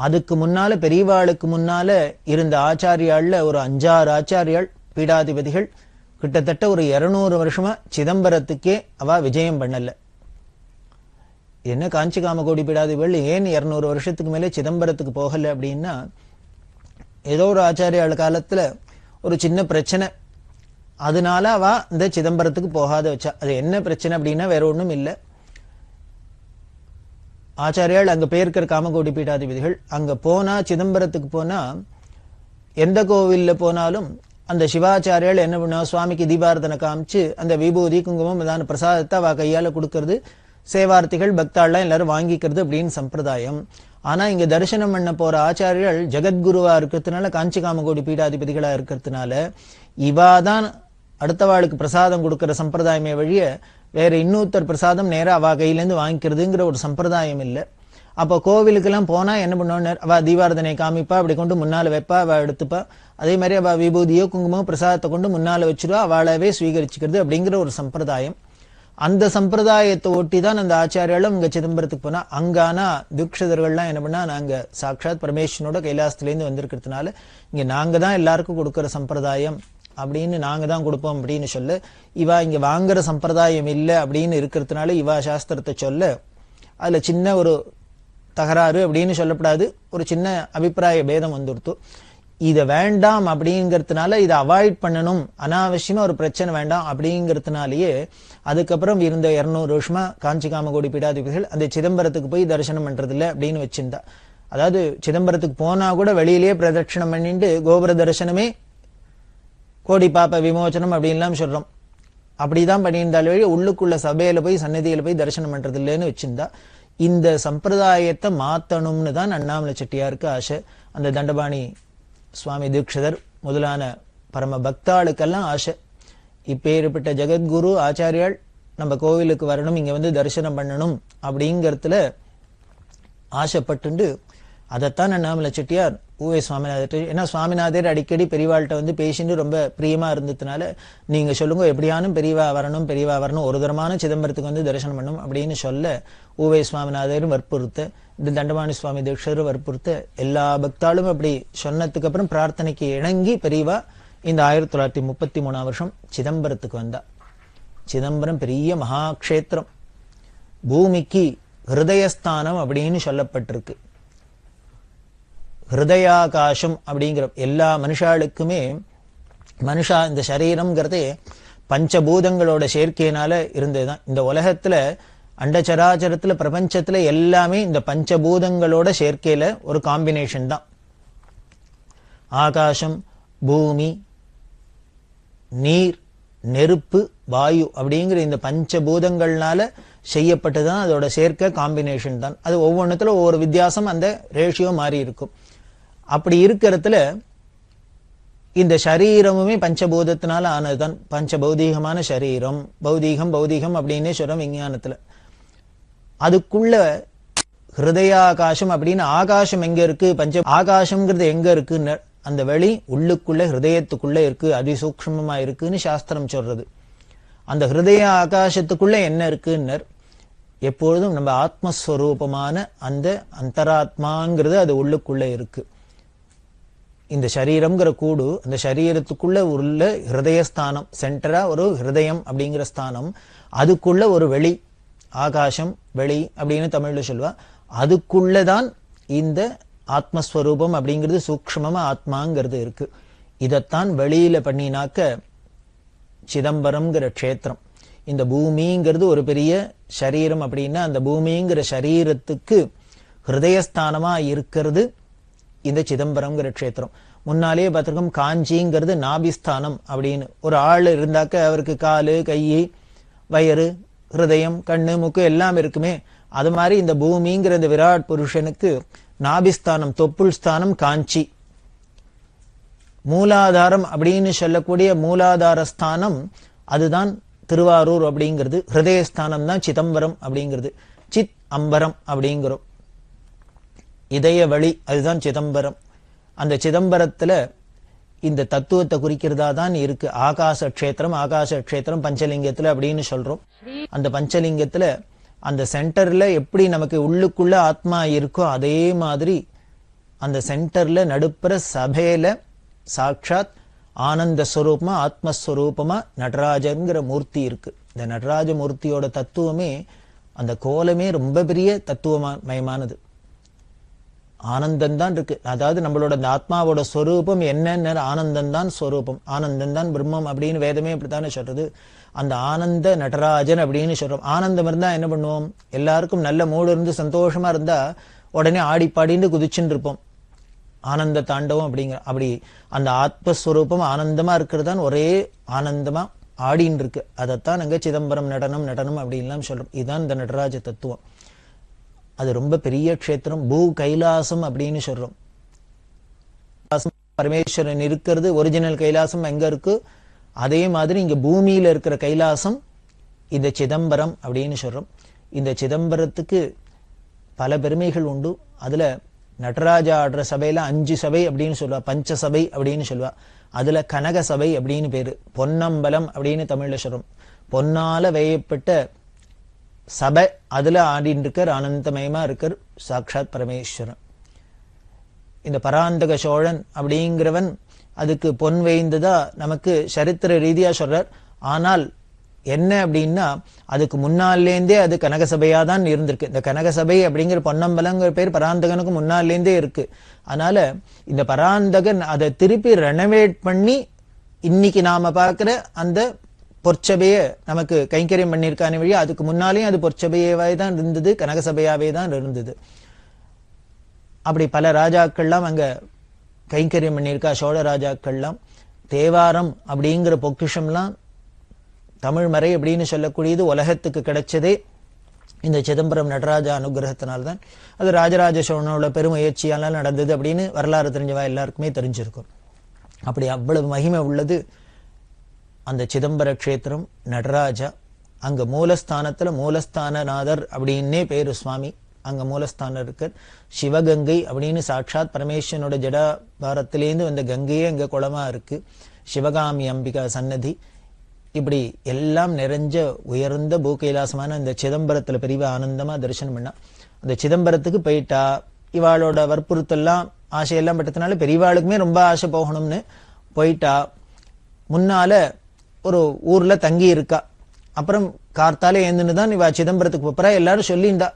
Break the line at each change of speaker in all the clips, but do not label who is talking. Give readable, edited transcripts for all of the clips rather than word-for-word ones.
அதுக்கு முன்னால பெரியவாளுக்கு முன்னால இருந்த ஆச்சாரியாள்ல ஒரு 5-6 ஆச்சாரியாள் பீடாதிபதிகள் கிட்டத்தட்ட ஒரு 200 வருஷமா சிதம்பரத்துக்கே அவ விஜயம் பண்ணல. என்ன காஞ்சி காமகோடி பீடாதிபதிகள் ஏன் 200 வருஷத்துக்கு மேலே சிதம்பரத்துக்கு போகல அப்படின்னா, ஏதோ ஒரு ஆச்சாரியாள் காலத்துல ஒரு சின்ன பிரச்சனை, அதனால அவ இந்த சிதம்பரத்துக்கு போகாத வச்சா. அது என்ன பிரச்சனை அப்படின்னா வேற ஒண்ணும் இல்லை. ஆச்சாரியால் அங்க போயிருக்கிற காமகோடி பீடாதிபதிகள் அங்க போனா, சிதம்பரத்துக்கு போனா, எந்த கோவில்ல போனாலும் அந்த சிவாச்சாரியால் என்ன பண்ணா, சுவாமிக்கு தீபாரதனை காமிச்சு அந்த விபூதி குங்குமம் இதான பிரசாதத்தை அவ கையால கொடுக்கறது, சேவார்த்திகள் பக்தாள்லாம் எல்லாரும் வாங்கிக்கிறது அப்படின்னு சம்பிரதாயம். ஆனா இங்க தரிசனம் பண்ண போற ஆச்சாரியால் ஜெகத்குருவா இருக்கிறதுனால, காஞ்சி காமகோடி பீடாதிபதிகளா இருக்கிறதுனால, இவாதான் அடுத்தவாளுக்கு பிரசாதம் கொடுக்கிற சம்பிரதாயமே வழிய வேற இன்னொருத்தர் பிரசாதம் நேரா அவ கையிலேருந்து வாங்கிக்கிறதுங்கிற ஒரு சம்பிரதாயம் இல்லை. அப்போ கோவிலுக்கெல்லாம் போனா என்ன பண்ணுவான்னு, அவ தீபாரதனை காமிப்பா, அப்படி கொண்டு முன்னால வைப்பா, அவ எடுத்துப்பா. அதே மாதிரி அவ விபூதியோ குங்குமோ பிரசாதத்தை கொண்டு முன்னால வச்சிருவா, அவளாவே ஸ்வீகரிச்சுக்கிறது அப்படிங்கிற ஒரு சம்பிரதாயம். அந்த சம்பிரதாயத்தை ஒட்டி தான் அந்த ஆச்சாரியாலும் இங்க சிதம்பரத்துக்கு போனா. அங்கானா தீட்சிதர்கள்லாம் என்ன பண்ணா, நாங்க சாட்சாத் பரமேஸ்வரனோட கைலாசத்திலேருந்து வந்திருக்கிறதுனால இங்க நாங்க தான் எல்லாருக்கும் கொடுக்கிற சம்பிரதாயம் அப்படின்னு, நாங்க தான் கொடுப்போம் அப்படின்னு சொல்ல, இவா இங்க வாங்குற சம்பிரதாயம் இல்லை அப்படின்னு இருக்கிறதுனால இவா சாஸ்திரத்தை சொல்ல, அதுல சின்ன ஒரு தகராறு அப்படின்னு சொல்லப்படாது, ஒரு சின்ன அபிப்பிராய பேதம் வந்துடுத்து. இதை வேண்டாம் அப்படிங்கிறதுனால இதை அவாய்ட் பண்ணணும், அனாவசியமா ஒரு பிரச்சனை வேண்டாம் அப்படிங்கிறதுனாலயே அதுக்கப்புறம் இருந்த 200 வருஷமா காஞ்சி காமகோடி பீடாதிபதிகள் அந்த சிதம்பரத்துக்கு போய் தரிசனம் பண்றது இல்லை அப்படின்னு வச்சிருந்தா. அதாவது சிதம்பரத்துக்கு போனா கூட வெளியிலேயே பிரதட்சணம் பண்ணிட்டு கோபுர தரிசனமே கோடி பாப்ப விமோச்சனம் அப்படின்லாம் சொல்றோம். அப்படிதான் பண்ணியிருந்தாலே வழி உள்ளுக்குள்ள சபையில போய் சன்னதியில போய் தரிசனம் பண்றது இல்லைன்னு வச்சிருந்தா. இந்த சம்பிரதாயத்தை மாத்தணும்னு தான் அண்ணாமலை செட்டியாருக்கு ஆசை. அந்த தண்டபாணி சுவாமி தீட்சிதர் முதலான பரம பக்தாளுக்கெல்லாம் ஆசை. இப்பேற்பட்ட ஜெகத்குரு ஆச்சாரியால் நம்ம கோவிலுக்கு வரணும், இங்க வந்து தரிசனம் பண்ணணும் அப்படிங்கறதுல ஆசைப்பட்டு அதைத்தான் அண்ணாமலை செட்டியார் ஊவே சுவாமிநாதர், ஏன்னா சுவாமிநாதர் அடிக்கடி பெரியவாள்கிட்ட வந்து பேசிட்டு ரொம்ப பிரியமா இருந்ததுனால, நீங்க சொல்லுங்க எப்படியானும் பெரியவா வரணும், ஒரு தரமான சிதம்பரத்துக்கு வந்து தரிசனம் பண்ணணும் அப்படின்னு சொல்ல, ஊவே சுவாமிநாதரும் வற்புறுத்த, இந்த தண்டபாணி சுவாமி தீட்சிதரும் வற்புறுத்த, எல்லா பக்தாலும் அப்படி சொன்னதுக்கு அப்புறம் பிரார்த்தனைக்கு இணங்கி பெரியவா இந்த 1933 வருஷம் சிதம்பரத்துக்கு வந்தா. சிதம்பரம் பெரிய மகாக்ஷேத்திரம், பூமிக்கு ஹிருதயஸ்தானம் அப்படின்னு சொல்லப்பட்டிருக்கு. ஹிருதயாகாசம் அப்படிங்கிற எல்லா மனுஷாளுக்குமே, மனுஷா இந்த சரீரம்ங்கிறதே பஞ்சபூதங்களோட சேர்க்கையினால இருந்ததுதான். இந்த உலகத்துல அண்டச்சராச்சரத்துல பிரபஞ்சத்துல எல்லாமே இந்த பஞ்சபூதங்களோட சேர்க்கையில ஒரு காம்பினேஷன் தான். ஆகாசம், பூமி, நீர், நெருப்பு, வாயு அப்படிங்கிற இந்த பஞ்சபூதங்கள்னால செய்யப்பட்டதுதான் அதோட சேர்க்கை, காம்பினேஷன் தான். அது ஒவ்வொன்றுத்துல ஒவ்வொரு வித்தியாசம், அந்த ரேஷியோ மாறி இருக்கும். அப்படி இருக்கிறதுல இந்த சரீரமுமே பஞ்சபூதத்தினால ஆனதுதான். பஞ்சபௌதீகமான சரீரம், பௌதீகம் பௌதீகம் அப்படின்னே சொல்றோம் விஞ்ஞானத்துல. அதுக்குள்ள ஹிருதயாகாசம் அப்படின்னு ஆகாசம் எங்க இருக்கு, பஞ்ச ஆகாசம்ங்கிறது எங்க இருக்குன்னு, அந்த வெளி உள்ளுக்குள்ள ஹிருதயத்துக்குள்ள இருக்கு, அதிசூக்ஷ்மமா இருக்குன்னு சாஸ்திரம் சொல்றது. அந்த ஹிருதய ஆகாசத்துக்குள்ள என்ன இருக்குன்னு, எப்பொழுதும் நம்ம ஆத்மஸ்வரூபமான அந்த அந்தராத்மாங்கிறது அது உள்ளுக்குள்ள இருக்கு. இந்த சரீரம்ங்கிற கூடு, அந்த சரீரத்துக்குள்ள உள்ள ஹிருதயஸ்தானம், சென்டரா ஒரு ஹிருதயம் அப்படிங்கிற ஸ்தானம், அதுக்குள்ள ஒரு வெளி, ஆகாசம் வெளி அப்படின்னு தமிழ்ல சொல்லுவா. அதுக்குள்ளதான் இந்த ஆத்மஸ்வரூபம் அப்படிங்கிறது சூக்ஷ்மமா ஆத்மாங்கிறது இருக்கு. இதத்தான் வெளியில பண்ணினாக்க சிதம்பரம்ங்கிற க்ஷேத்திரம். இந்த பூமிங்கிறது ஒரு பெரிய சரீரம் அப்படின்னா, அந்த பூமிங்கிற சரீரத்துக்கு ஹிருதயஸ்தானமா இருக்கிறது இந்த சிதம்பரம்ங்கிற க்ஷேத்திரம். முன்னாலேயே பார்த்திருக்கோம், காஞ்சிங்கிறது நாபிஸ்தானம் அப்படின்னு. ஒரு ஆள் இருந்தாக்க அவருக்கு காலு, கை, வயிறு, ஹிருதயம், கண்ணு, மூக்கு எல்லாம் இருக்குமே. அது மாதிரி இந்த பூமிங்கிற இந்த விராட் புருஷனுக்கு நாபிஸ்தானம், தொப்புள் ஸ்தானம் காஞ்சி. மூலாதாரம் அப்படின்னு சொல்லக்கூடிய மூலாதார ஸ்தானம் அதுதான் திருவாரூர் அப்படிங்கிறது. ஹிருதயஸ்தானம் தான் சிதம்பரம் அப்படிங்கிறது. சித் அம்பரம் அப்படிங்கிறோம். இதய வழி, அதுதான் சிதம்பரம். அந்த சிதம்பரத்துல இந்த தத்துவத்தை குறிக்கிறதா தான் இருக்கு. ஆகாச க்ஷேத்திரம், ஆகாச க்ஷேத்திரம் பஞ்சலிங்கத்துல அப்படின்னு சொல்றோம். அந்த பஞ்சலிங்கத்துல அந்த சென்டர்ல எப்படி நமக்கு உள்ளுக்குள்ள ஆத்மா இருக்கோ அதே மாதிரி அந்த சென்டர்ல நடுப்புற சபையில சாட்சாத் ஆனந்த ஸ்வரூபமா, ஆத்மஸ்வரூபமா நடராஜங்கிற மூர்த்தி இருக்கு. இந்த நடராஜ மூர்த்தியோட தத்துவமே, அந்த கோலமே ரொம்ப பெரிய தத்துவமயமானது. ஆனந்தம் தான் இருக்கு. அதாவது நம்மளோட இந்த ஆத்மாவோட ஸ்வரூபம் என்னென்ன, ஆனந்தம் தான் ஸ்வரூபம், ஆனந்தம் தான் பிரம்மம் அப்படின்னு வேதமே இப்படித்தானே சொல்றது. அந்த ஆனந்த நடராஜன் அப்படின்னு சொல்றோம். ஆனந்தம் இருந்தா என்ன பண்ணுவோம், எல்லாருக்கும் நல்ல மூடு இருந்து சந்தோஷமா இருந்தா உடனே ஆடி பாடின்னு குதிச்சுன்னு இருப்போம். ஆனந்த தாண்டவம் அப்படிங்கிற அப்படி அந்த ஆத்மஸ்வரூபம் ஆனந்தமா இருக்கிறதான் ஒரே ஆனந்தமா ஆடின்னு இருக்கு. அதைத்தான் அங்க சிதம்பரம் நடனம் நடனம் அப்படின்லாம் சொல்றோம். இதுதான் இந்த நடராஜ தத்துவம். அது ரொம்ப பெரிய க்ஷேத்திரம். பூ கைலாசம் அப்படின்னு சொல்றோம். பரமேஸ்வரன் இருக்கிறது ஒரிஜினல் கைலாசம் எங்க இருக்கு, அதே மாதிரி இங்க பூமியில இருக்கிற கைலாசம் இந்த சிதம்பரம் அப்படின்னு சொல்றோம். இந்த சிதம்பரத்துக்கு பல பெருமைகள் உண்டு. அதுல நடராஜா ஆடுற சபையில 5 சபை அப்படின்னு சொல்லுவா, பஞ்ச சபை அப்படின்னு சொல்லுவா. அதுல கனக சபை அப்படின்னு பேரு, பொன்னம்பலம் அப்படின்னு தமிழ்ல சொல்றோம். பொன்னால வேயப்பட்ட சபை, அதுல ஆடின்னு இருக்கார், ஆனந்தமயமா இருக்கார் சாட்சாத் பரமேஸ்வரன். இந்த பராந்தக சோழன் அப்படிங்கிறவன் அதுக்கு பொன் வேய்ந்ததா நமக்கு சரித்திர ரீதியா சொல்றார். ஆனால் என்ன அப்படின்னா, அதுக்கு முன்னாலேருந்தே அது கனகசபையா தான் இருந்திருக்கு. இந்த கனகசபை அப்படிங்கிற பொன்னம்பலங்கிற பேர் பராந்தகனுக்கு முன்னாலேருந்தே இருக்கு. அதனால இந்த பராந்தகன் அதை திருப்பி ரெனோவேட் பண்ணி இன்னைக்கு நாம பார்க்கிற அந்த பொற்சபைய நமக்கு கைங்கரியம் பண்ணியிருக்கான வழி, அதுக்கு முன்னாலேயும் அது பொற்சபையாவே தான் இருந்தது, கனகசபையாவே தான் இருந்தது. அப்படி பல ராஜாக்கள்லாம் அங்க கைங்கரியம் பண்ணியிருக்கா, சோழ ராஜாக்கள்லாம். தேவாரம் அப்படிங்கிற பொக்கிஷம்லாம் தமிழ் மறை அப்படின்னு சொல்லக்கூடியது உலகத்துக்கு கிடைச்சதே இந்த சிதம்பரம் நடராஜா அனுகிரகத்தினால்தான். அது ராஜராஜ சோழனோட பெருமுயற்சியால நடந்தது அப்படின்னு வரலாறு தெரிஞ்சவா எல்லாருக்குமே தெரிஞ்சிருக்கும். அப்படி அவ்வளவு மகிமை உள்ளது அந்த சிதம்பர க்ஷேத்திரம் நடராஜா. அங்க மூலஸ்தானத்துல மூலஸ்தானநாதர் அப்படின்னே பேரு சுவாமி. அங்க மூலஸ்தானம் இருக்கு. சிவகங்கை அப்படின்னு சாட்சாத் பரமேஸ்வரனோட ஜடாபாரத்திலேருந்து வந்த கங்கையே அங்க குளமா இருக்கு. சிவகாமி அம்பிகா சன்னதி. இப்படி எல்லாம் நிறைஞ்ச உயர்ந்த பூகைலாசமான இந்த சிதம்பரத்துல பெரிய ஆனந்தமா தரிசனம் பண்ணா. அந்த சிதம்பரத்துக்கு போயிட்டா இவாளோட வற்புறுத்தெல்லாம் ஆசையெல்லாம் பட்டதுனால பெரியவாளுக்குமே ரொம்ப ஆசை போகணும்னு போயிட்டா. முன்னால ஒரு ஊர்ல தங்கி இருக்கா. அப்புறம் கார்த்தால ஏந்துன்னு தான் இவ சிதம்பரத்துக்கு போறா. எல்லாரும் சொல்லிண்டா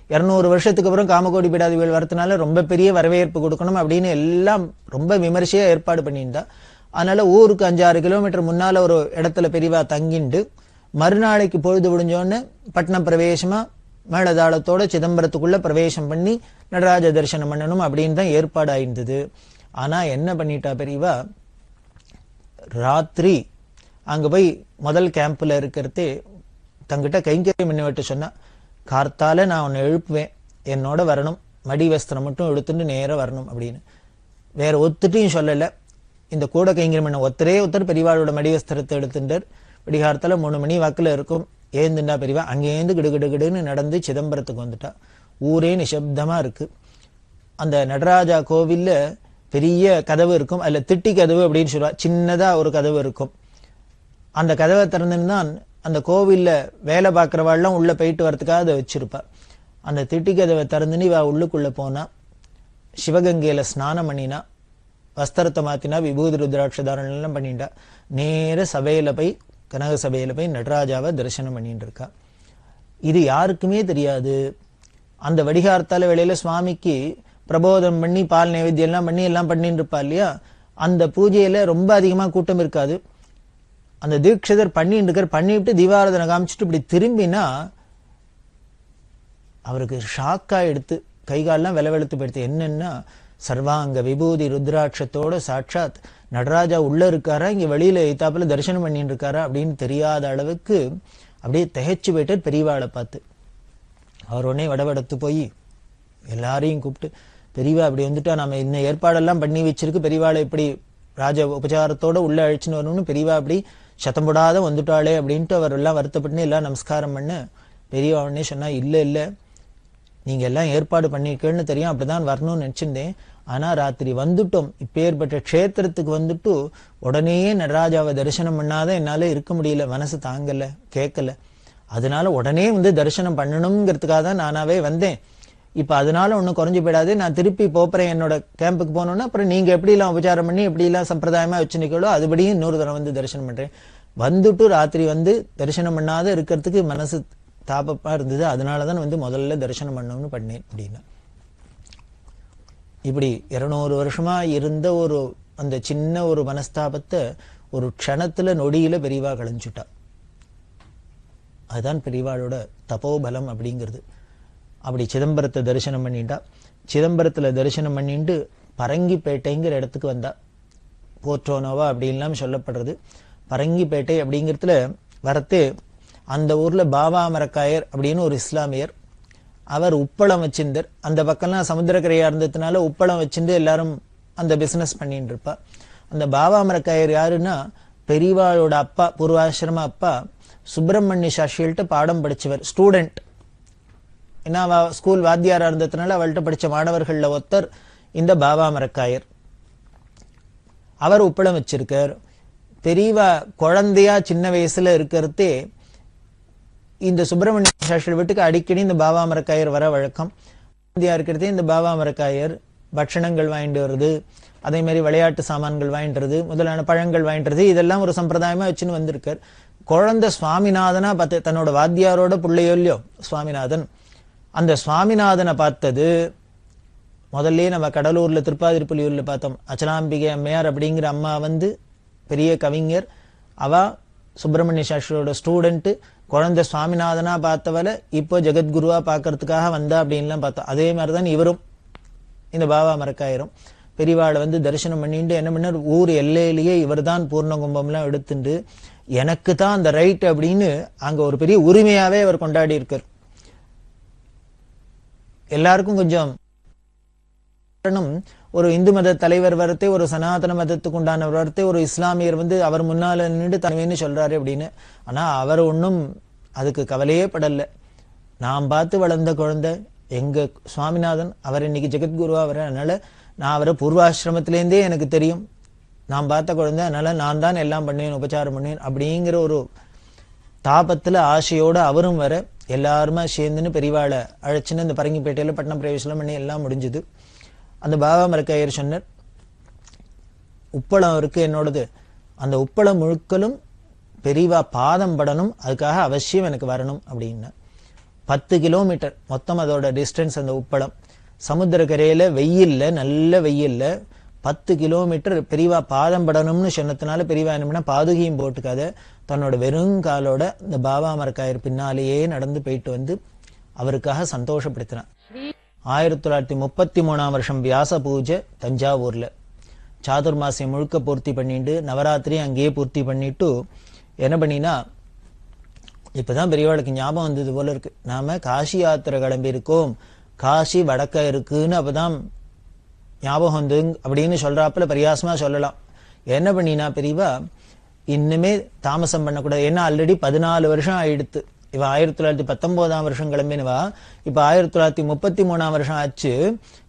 200 வருஷத்துக்கு அப்புறம் காமகோடி பீடாதிபதிகள் வரதுனால ரொம்ப பெரிய வரவேற்பு கொடுக்கணும் அப்படின்னு எல்லாம் ரொம்ப விமர்சையா ஏற்பாடு பண்ணியிருந்தா. அதனால ஊருக்கு 5-6 கிலோமீட்டர் முன்னால ஒரு இடத்துல பெரியவா தங்கிண்டு மறுநாளைக்கு பொழுது விடிஞ்சோன்னு பட்னம் பிரவேசமா மேளதாளத்தோட சிதம்பரத்துக்குள்ள பிரவேசம் பண்ணி நடராஜ தரிசனம் பண்ணணும் அப்படின்னு தான் ஏற்பாடு ஆயிருந்தது. ஆனா என்ன பண்ணிட்டா பெரியவா, ராத்திரி அங்க போய் முதல் கேம்ப்ல இருக்கிறதே தங்கிட்ட கைங்கரியம் பண்ணிவிட்டு சொன்னா, கார்த்தால நான் உன்னை எழுப்புவேன், என்னோட வரணும், மடி வஸ்திரம் மட்டும் எடுத்துட்டு நேரம் வரணும் அப்படின்னு. வேற ஒத்துட்டையும் சொல்லல. இந்த கூட கைங்கரியம் பண்ண ஒருத்தர் பெரியவாளோட மடி வஸ்திரத்தை எடுத்துட்டார். விடிகாரத்துல 3 மணி வாக்குல இருக்கும். ஏந்துண்டா பெரியவா அங்கேருந்து கிடுகிடுகிடுன்னு நடந்து சிதம்பரத்துக்கு வந்துட்டா. ஊரே நிசப்தமா இருக்கு. அந்த நடராஜா கோவில்ல பெரிய கதவு இருக்கும், அதுல திட்டி கதவு அப்படின்னு சொல்லுவா, சின்னதா ஒரு கதவு இருக்கும். அந்த கதவை திறந்துதான் அந்த கோவில்ல வேலை பார்க்கிறவாள்லாம் உள்ள போயிட்டு வரதுக்காக அதை வச்சிருப்பா. அந்த திட்டி கதவை திறந்துன்னு இவ உள்ளுக்குள்ள போனா, சிவகங்கையில ஸ்நானம் பண்ணினா, வஸ்திரத்தை மாத்தினா, விபூதி ருத்ராட்சதாரணம் எல்லாம் பண்ணிட்டா. நேர சபையில போய் கனக சபையில போய் நடராஜாவை தரிசனம் பண்ணிட்டு இருக்கா. இது யாருக்குமே தெரியாது. அந்த வடிகார்த்தால வேளையில சுவாமிக்கு பிரபோதம் பண்ணி பால் நைவேத்தியம் எல்லாம் பண்ணி எல்லாம் பண்ணிட்டு இருப்பா இல்லையா, அந்த பூஜையில ரொம்ப அதிகமா கூட்டம் இருக்காது. அந்த தீட்சிதர் பண்ணிட்டு இருக்கார், பண்ணிவிட்டு தீபாராதனை காமிச்சிட்டு இப்படி திரும்பினா அவருக்கு ஷாக்கா எடுத்து கைகாலெல்லாம் வெளவெளுத்து போயிடுத்து. என்னன்னா, சர்வாங்க விபூதி ருத்ராட்சத்தோட சாட்சாத் நடராஜா உள்ள இருக்காரா, இங்க வெளியில எய்தாப்புல தரிசனம் பண்ணிட்டு இருக்காரா அப்படின்னு தெரியாத அளவுக்கு அப்படியே திகைச்சு போயிட்டார் பெரியவாளை பார்த்து. அவர் உடனே வடவடத்து போய் எல்லாரையும் கூப்பிட்டு, பெரியவா அப்படி வந்துட்டா, நம்ம இந்த ஏற்பாடெல்லாம் பண்ணி வச்சிருக்கு, பெரியவாளை இப்படி ராஜ உபச்சாரத்தோட உள்ள அழிச்சுன்னு வரணும்னு, பெரியவா அப்படி சத்தம் போடாத வந்துட்டாளே அப்படின்ட்டு அவர் எல்லாம் வருத்தப்பட்டு எல்லாம் நமஸ்காரம் பண்ண. பெரியவா உடனே சொன்னா, இல்ல நீங்க எல்லாம் ஏற்பாடு பண்ணிருக்கேன்னு தெரியும், அப்படிதான் வரணும்னு நினைச்சிருந்தேன். ஆனா ராத்திரி வந்துட்டோம், இப்பேற்பட்ட க்ஷேத்திரத்துக்கு வந்துட்டு உடனே நடராஜாவை தரிசனம் பண்ணாத என்னால இருக்க முடியல, மனசு தாங்கல, கேட்கல. அதனால உடனே வந்து தரிசனம் பண்ணணுங்கிறதுக்காக தான் நானாவே வந்தேன். இப்ப அதனால ஒன்னும் குறைஞ்சு போயிடாது, நான் திருப்பி போறேன் என்னோட கேம்புக்கு போனோம்னா, அப்புறம் நீங்க எப்படி எல்லாம் உபச்சாரம் பண்ணி எப்படி எல்லாம் சம்பிரதாயமா வச்சு நிக்கலோ அதுபடியும் இன்னொரு தடவை வந்து தரிசனம் பண்றேன். வந்துட்டு ராத்திரி வந்து தரிசனம் பண்ணாத இருக்கிறதுக்கு மனசு தாபப்பா இருந்தது, அதனாலதான் வந்து முதல்ல தரிசனம் பண்ணணும்னு பண்ணேன் அப்படின்னா. இப்படி 200 வருஷமா இருந்த ஒரு அந்த சின்ன ஒரு மனஸ்தாபத்தை ஒரு க்ஷணத்துல நொடியில பெரியவா களைஞ்சுட்டா. அதுதான் பெரியவாளோட தபோபலம் அப்படிங்கிறது. அப்படி சிதம்பரத்தை தரிசனம் பண்ணிட்டா. சிதம்பரத்துல தரிசனம் பண்ணிட்டு பரங்கிப்பேட்டைங்கிற இடத்துக்கு வந்தா. போற்றோனோவா அப்படின்லாம் சொல்லப்படுறது. பரங்கிப்பேட்டை அப்படிங்கிறதுல வரத்து, அந்த ஊர்ல பாபா மரக்காயர் அப்படின்னு ஒரு இஸ்லாமியர், அவர் உப்பளம் வச்சிருந்தார். அந்த பக்கம்லாம் சமுத்திரக்கரையா இருந்ததுனால உப்பளம் வச்சுட்டு எல்லாரும் அந்த பிசினஸ் பண்ணிட்டு இருப்பா. அந்த பாபா மரக்காயர் யாருன்னா, பெரியவாளோட அப்பா, பூர்வாசிரம அப்பா சுப்பிரமணிய சாஸ்திரிகள்ட்ட பாடம் படிச்சவர், ஸ்டூடெண்ட். ஏன்னா அவ ஸ்கூல் வாத்தியாரா இருந்ததுனால அவள்கிட்ட படிச்ச மாணவர்கள்ல ஒருத்தர் இந்த பாபா மரக்காயர். அவர் உப்பளம் வச்சிருக்கார். பெரியவா குழந்தையா சின்ன வயசுல இருக்கிறதே இந்த சுப்பிரமணிய சாஸ்திரி வீட்டுக்கு அடிக்கடி இந்த பாபா மரக்காயர் வர வழக்கம். குழந்தையா இருக்கிறதே இந்த பாபா மரக்காயர் பட்சணங்கள் வாங்கிட்டு வருது, அதே மாதிரி விளையாட்டு சாமான்கள் வாங்கிட்டு, முதலான பழங்கள் வாங்கிட்டு, இதெல்லாம் ஒரு சம்பிரதாயமா வச்சுன்னு வந்திருக்கார். குழந்தை சுவாமிநாதனா பார்த்து, தன்னோட வாத்தியாரோட பிள்ளையோ இல்லையோ சுவாமிநாதன், அந்த சுவாமிநாதனை பார்த்தது முதல்ல நம்ம கடலூர்ல திருப்பாதிருப்புலியூர்ல பார்த்தோம். அச்சலாம்பிகை அம்மையார் அப்படிங்கிற அம்மா வந்து பெரிய கவிஞர், அவ சுப்பிரமணிய சாஸ்திரியோட ஸ்டூடெண்ட். குழந்தை சுவாமிநாதனா பார்த்தவளை இப்போ ஜெகத்குருவா பார்க்கறதுக்காக வந்தா அப்படின்லாம் பார்த்தோம். அதே மாதிரிதான் இவரும் இந்த பாபா மரக்காயரும் பெரியவாளை வந்து தரிசனம் பண்ணிட்டு என்ன பண்ணார், ஊர் எல்லையிலேயே இவர் தான் பூர்ண கும்பம்லாம் எடுத்துட்டு எனக்கு தான் அந்த ரைட் அப்படின்னு அங்க ஒரு பெரிய உரிமையாவே அவர் கொண்டாடி இருக்கார். எல்லாருக்கும் கொஞ்சம் ஒரு இந்து மத தலைவர் வரத்தே, ஒரு சனாதன மதத்துக்கு உண்டானவர் வரத்தே, ஒரு இஸ்லாமியர் வந்து அவர் முன்னால நின்று தனிவேன்னு சொல்றாரு அப்படின்னு. ஆனா அவர் ஒன்னும் அதுக்கு கவலையே படல. நான் பார்த்து வளர்ந்த குழந்தை எங்க சுவாமிநாதன், அவர் இன்னைக்கு ஜெகத்குருவா வர, அதனால நான் அவரை பூர்வாசிரமத்திலேருந்தே எனக்கு தெரியும், நான் பார்த்த குழந்தை, அதனால நான் தான் எல்லாம் பண்ணேன், உபச்சாரம் பண்ணேன் அப்படிங்கிற ஒரு தாபத்துல ஆசையோட அவரும் வர, எல்லாருமா சேர்ந்துன்னு பெரியவாளை அழைச்சுன்னு இந்த பரங்கிப்பேட்டையில பட்டணம் பிரவேசம் பண்ணி எல்லாம் முடிஞ்சுது. அந்த பாபா மரக்காயர் சொன்னார், உப்பளம் இருக்கு என்னோடது, அந்த உப்பளம் முழுக்கலும் பெரியவா பாதம் படணும், அதுக்காக அவசியம் எனக்கு வரணும் அப்படின்னு. 10 கிலோமீட்டர் மொத்தம் அதோட டிஸ்டன்ஸ். அந்த உப்பளம் சமுத்திரக்கரையில வெயில்ல, நல்ல வெயில்ல 10 கிலோமீட்டர் பெரியவா பாதம் படணும்னு சொன்னதுனால பெரியவா என்ன பண்ணா, பாதுகையும் போட்டுக்காத தன்னோட வெறுங்காலோட இந்த பாபா மரக்காயர் பின்னாலேயே நடந்து போயிட்டு வந்து அவருக்காக சந்தோஷப்படுத்தினான். 1933ஆம் வருஷம் வியாச பூஜை தஞ்சாவூர்ல. சாதுர்மாசியம் முழுக்க பூர்த்தி பண்ணிட்டு நவராத்திரி அங்கேயே பூர்த்தி பண்ணிட்டு என்ன பண்ணினா, இப்பதான் பெரியவாளுக்கு ஞாபகம் வந்தது போல இருக்கு, நாம காசி யாத்திரை கிளம்பி இருக்கோம், காசி வடக்க இருக்குன்னு அப்பதான் ஞாபகம் வந்து அப்படின்னு சொல்றாப்புல பரியாசமா சொல்லலாம். என்ன பண்ணினா பெரியவா, இன்னுமே தாமசம் பண்ணக்கூடாது. ஏன்னா ஆல்ரெடி 14 வருஷம் ஆயிடுத்து. இவ 1919ஆம் வருஷம் கிளம்பினவா, இப்ப 1933ஆம் வருஷம் ஆச்சு.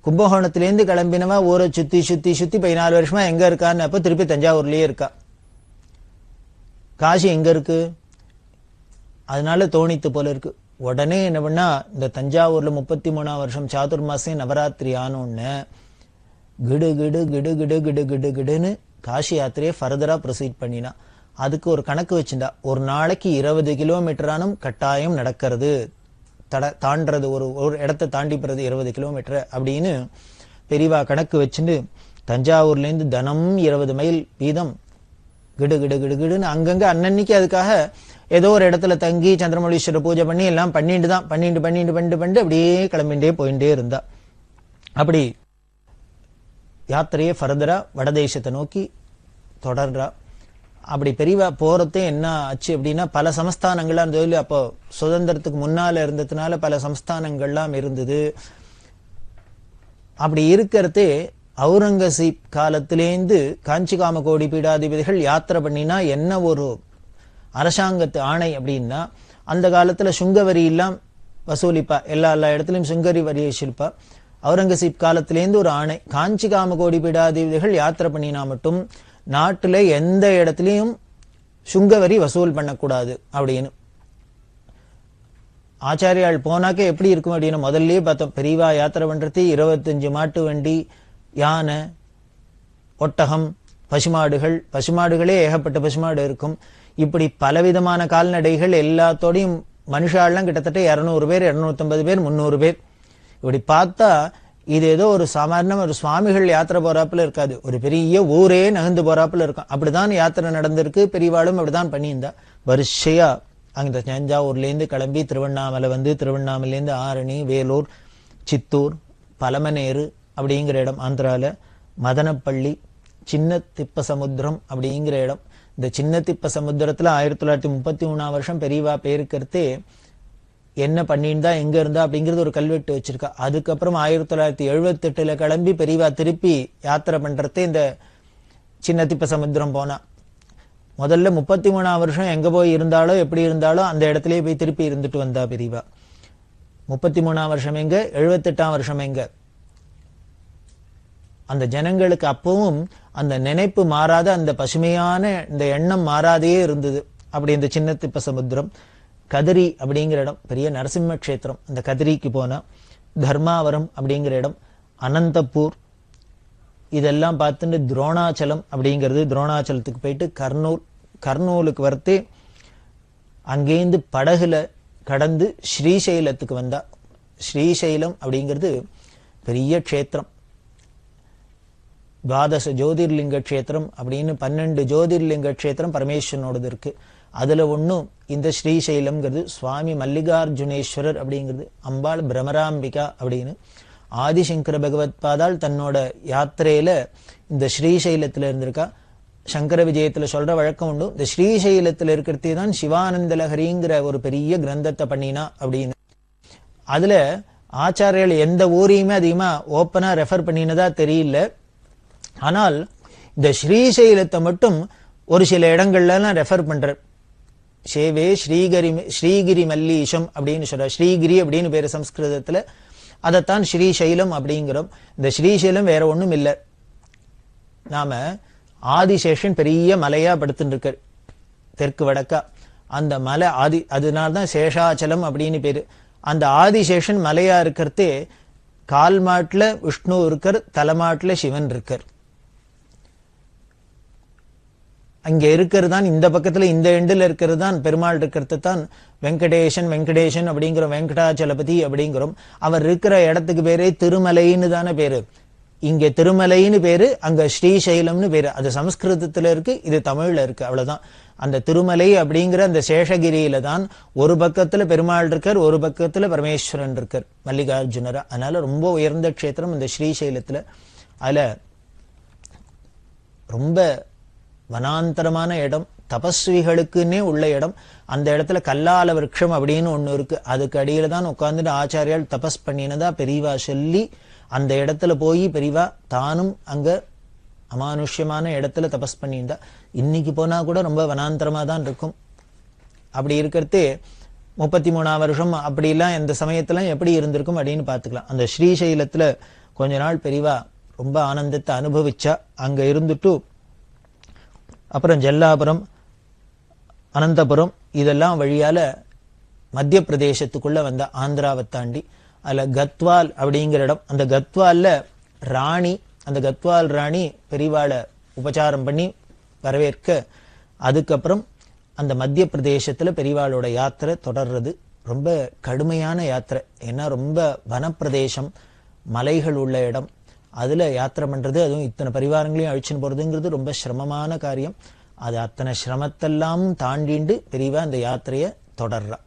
கும்பகோணத்திலேருந்து கிளம்பினவா ஊரை சுத்தி சுத்தி சுத்தி 14 வருஷமா எங்க இருக்கான்னு அப்ப திருப்பி தஞ்சாவூர்லயே இருக்கா. காசி எங்க இருக்கு, அதனால தோணித்து போல இருக்கு. உடனே என்ன பண்ணா, இந்த தஞ்சாவூர்ல 33ஆம் வருஷம் சாதுர்மாசியம் நவராத்திரி ஆனோன்னு கிடு கிடு கிடு கிடு கிடு கிடு கிடுன்னு காசி யாத்திரையை ஃபர்தரா ப்ரொசீட் பண்ணினா. அதுக்கு ஒரு கணக்கு வச்சுட்டா, ஒரு நாளைக்கு 20 கிலோமீட்டரானும் கட்டாயம் நடக்கிறது, தாண்டது, ஒரு இடத்தை தாண்டி போறது 20 கிலோமீட்டர் அப்படின்னு பெரியவா கணக்கு வச்சுட்டு தஞ்சாவூர்ல இருந்து தினம் 20 மைல் வீதம் கிடு கிடு கிடு கிடுன்னு அங்கங்க அன்னன்னைக்கு அதுக்காக ஏதோ ஒரு இடத்துல தங்கி சந்திரமௌலீஸ்வரர் பூஜை பண்ணி எல்லாம் பண்ணிட்டு அப்படியே கிளம்பிண்டே போயிட்டே இருந்தா. அப்படி யாத்திரையே ஃபர்தரா வடதேசத்தை நோக்கி தொடர்றா. அப்படி பெரியவா போறதே என்ன ஆச்சு அப்படின்னா, பல சமஸ்தானங்கள்லாம் இருந்தது. அப்போ சுதந்திரத்துக்கு முன்னால இருந்ததுனால பல சமஸ்தானங்கள்லாம் இருந்தது. அப்படி இருக்கிறதே அவுரங்கசீப் காலத்திலேந்து காஞ்சி காமகோடி பீடாதிபதிகள் யாத்திரை பண்ணினா என்ன ஒரு அரசாங்கத்து ஆணை அப்படின்னா, அந்த காலத்துல சுங்கவரி எல்லாம் வசூலிப்பா, எல்லா இடத்துலயும் சுங்கரி வரி வசூலிப்பா. அவுரங்கசீப் காலத்திலேருந்து ஒரு ஆணை, காஞ்சி காமகோடி பீடாதிபதிகள் யாத்திரை பண்ணினா மட்டும் நாட்டுல எந்த இடத்துலயும் சுங்கவரி வசூல் பண்ணக்கூடாது அப்படின்னு. ஆச்சாரியால் போனாக்க எப்படி இருக்கும் அப்படின்னு முதல்லயே பார்த்தோம். பெரியவா யாத்திரை பண்றது 25 மாட்டு வண்டி, யானை, ஒட்டகம், பசுமாடுகளே ஏகப்பட்ட பசுமாடு இருக்கும். இப்படி பலவிதமான கால்நடைகள் எல்லாத்தோடையும் மனுஷாலாம் கிட்டத்தட்ட 200 பேர், 250 பேர், 300 பேர். இப்படி பார்த்தா இது ஏதோ ஒரு சாதாரண ஒரு சுவாமிகள் யாத்திரை போறாப்புல இருக்காது, ஒரு பெரிய ஊரே நகர்ந்து போறாப்புல இருக்கும். அப்படிதான் யாத்திரை நடந்திருக்கு. பெரியவாளும் அப்படிதான் பண்ணியிருந்தா. வரிசையா அங்க தஞ்சாவூர்ல இருந்து கிளம்பி திருவண்ணாமலை வந்து, திருவண்ணாமலையிலேருந்து ஆரணி, வேலூர், சித்தூர், பலமனேரு அப்படிங்கிற இடம் ஆந்திரால, மதனப்பள்ளி, சின்ன திப்ப சமுத்திரம் அப்படிங்கிற இடம். இந்த சின்ன திப்ப சமுத்திரத்துல 1933ஆம் வருஷம் பெரியவா பேருக்கிறதே என்ன பண்ணியிருந்தா, எங்க இருந்தா அப்படிங்கிறது ஒரு கல்வெட்டு வச்சிருக்கா. அதுக்கப்புறம் 1978ல கிளம்பி பெரியவா திருப்பி யாத்திரை பண்றதே இந்த சின்ன திப்ப சமுத்திரம் போனா. முதல்ல 33ஆம் வருஷம் எங்க போய் இருந்தாலோ எப்படி இருந்தாலோ அந்த இடத்துலயே போய் திருப்பி இருந்துட்டு வந்தா பெரியவா. 33ஆம் வருஷம் எங்க, 78ஆம் வருஷம் எங்க, அந்த ஜனங்களுக்கு அப்பவும் அந்த நினைப்பு மாறாத, அந்த பசுமையான இந்த எண்ணம் மாறாதே இருந்தது. அப்படி இந்த சின்ன திப்ப சமுத்திரம், கதிரி அப்படிங்கிற இடம், பெரிய நரசிம்ம கஷேத்திரம். அந்த கதிரிக்கு போனா தர்மாவரம் அப்படிங்கிற இடம், அனந்தபூர், இதெல்லாம் பார்த்துட்டு துரோணாச்சலம் அப்படிங்கிறது, துரோணாச்சலத்துக்கு போயிட்டு கர்னூலுக்கு வரத்தே அங்கேருந்து படகுல கடந்து ஸ்ரீசைலத்துக்கு வந்தா. ஸ்ரீசைலம் அப்படிங்கிறது பெரிய க்ஷேத்திரம், 12 ஜோதிர்லிங்க க்ஷேத்திரம் அப்படின்னு 12 ஜோதிர்லிங்க க்ஷேத்திரம் பரமேஸ்வரனோடது இருக்கு. அதுல ஒன்னும் இந்த ஸ்ரீசைலம்ங்கிறது சுவாமி மல்லிகார்ஜுனேஸ்வரர் அப்படிங்கிறது, அம்பாள் பிரமராம்பிகா அப்படின்னு ஆதிசங்கர பகவத் பாதால் தன்னோட யாத்திரையில இந்த ஸ்ரீசைலத்துல இருந்திருக்கா. சங்கர விஜயத்துல சொல்ற வழக்கம் உண்டு, இந்த ஸ்ரீசைலத்துல இருக்கிறதே தான் சிவானந்த லஹரிங்கிற ஒரு பெரிய கிரந்தத்தை பண்ணினா அப்படின்னு. அதுல ஆச்சாரியர்கள் எந்த ஊரையுமே அதிகமா ஓப்பனா ரெஃபர் பண்ணினதா தெரியல. ஆனால் இந்த ஸ்ரீசைலத்தை மட்டும் ஒரு சில இடங்கள்ல ரெஃபர் பண்ற. சேவே ஸ்ரீகிரி மல்லீஷம் அப்படின்னு சொல்ற, ஸ்ரீகிரி அப்படின்னு பேரு சம்ஸ்கிருதத்துல, அதைத்தான் ஸ்ரீசைலம் அப்படிங்கிறோம். இந்த ஸ்ரீசைலம் வேற ஒண்ணும் இல்லை, நாம ஆதிசேஷன் பெரிய மலையா படுத்துட்டு இருக்கார் தெற்கு வடக்கா. அந்த மலை அதனால்தான் சேஷாச்சலம் அப்படின்னு பேரு. அந்த ஆதிசேஷன் மலையா இருக்கிறதே கால் மாட்டுல விஷ்ணு இருக்கார், தலைமாட்டுல சிவன் இருக்கார். அங்க இருக்கிறது தான் இந்த பக்கத்துல இந்த எண்டுல இருக்கிறது தான் பெருமாள் இருக்கிறது தான் வெங்கடேசன் வெங்கடேசன் அப்படிங்கிறோம், வெங்கடாச்சலபதி அப்படிங்கிறோம். அவர் இருக்கிற இடத்துக்கு பேரே திருமலைன்னு தானே பேரு. இங்க திருமலைன்னு பேரு, அங்க ஸ்ரீசைலம்னு பேரு. அது சமஸ்கிருதத்துல இருக்கு, இது தமிழ்ல இருக்கு, அவ்வளவுதான். அந்த திருமலை அப்படிங்கிற அந்த சேஷகிரியில தான் ஒரு பக்கத்துல பெருமாள் இருக்கார், ஒரு பக்கத்துல பரமேஸ்வரன் இருக்கார், மல்லிகார்ஜுனரா. அதனால ரொம்ப உயர்ந்த க்ஷேத்திரம் இந்த ஸ்ரீசைலத்துல. அதுல ரொம்ப வனாந்தரமான இடம், தபஸ்விகளுக்குன்னே உள்ள இடம். அந்த இடத்துல கல்லால விருட்சம் அப்படின்னு ஒண்ணு இருக்கு, அதுக்கு அடியில தான் உட்கார்ந்துட்டு ஆச்சாரியால் தபஸ் பண்ணினதா பெரியவா சொல்லி, அந்த இடத்துல போய் பெரியவா தானும் அங்க அமானுஷ்யமான இடத்துல தபஸ் பண்ணியிருந்தா. இன்னைக்கு போனா கூட ரொம்ப வனாந்தரமா தான் இருக்கும். அப்படி இருக்கிறது 33ஆம் வருஷம் அப்படிலாம் எந்த சமயத்துல எப்படி இருந்திருக்கும் அப்படின்னு பாத்துக்கலாம். அந்த ஸ்ரீசைலத்துல கொஞ்ச நாள் பெரியவா ரொம்ப ஆனந்தத்தை அனுபவிச்சா. அங்க இருந்துட்டு அப்புறம் ஜெல்லாபுரம், அனந்தபுரம் இதெல்லாம் வழியால மத்திய பிரதேசத்துக்குள்ள வந்த ஆந்திராவை தாண்டி அதுல கத்வால் அப்படிங்கிற இடம். அந்த கத்வால்ல ராணி, அந்த கத்வால் ராணி பெரியவாளை உபச்சாரம் பண்ணி வரவேற்க, அதுக்கப்புறம் அந்த மத்திய பிரதேசத்துல பெரியவாளோட யாத்திரை தொடர்றது. ரொம்ப கடுமையான யாத்திரை, ஏன்னா ரொம்ப வனப்பிரதேசம், மலைகள் உள்ள இடம். அதுல யாத்திரை பண்றது, அதுவும் இத்தனை பரிவாரங்களையும் அழிச்சுன்னு போறதுங்கிறது ரொம்ப சிரமமான காரியம். அது அத்தனை சிரமத்தெல்லாம் தாண்டிண்டு பெரியவா அந்த யாத்திரையை தொடர்றா.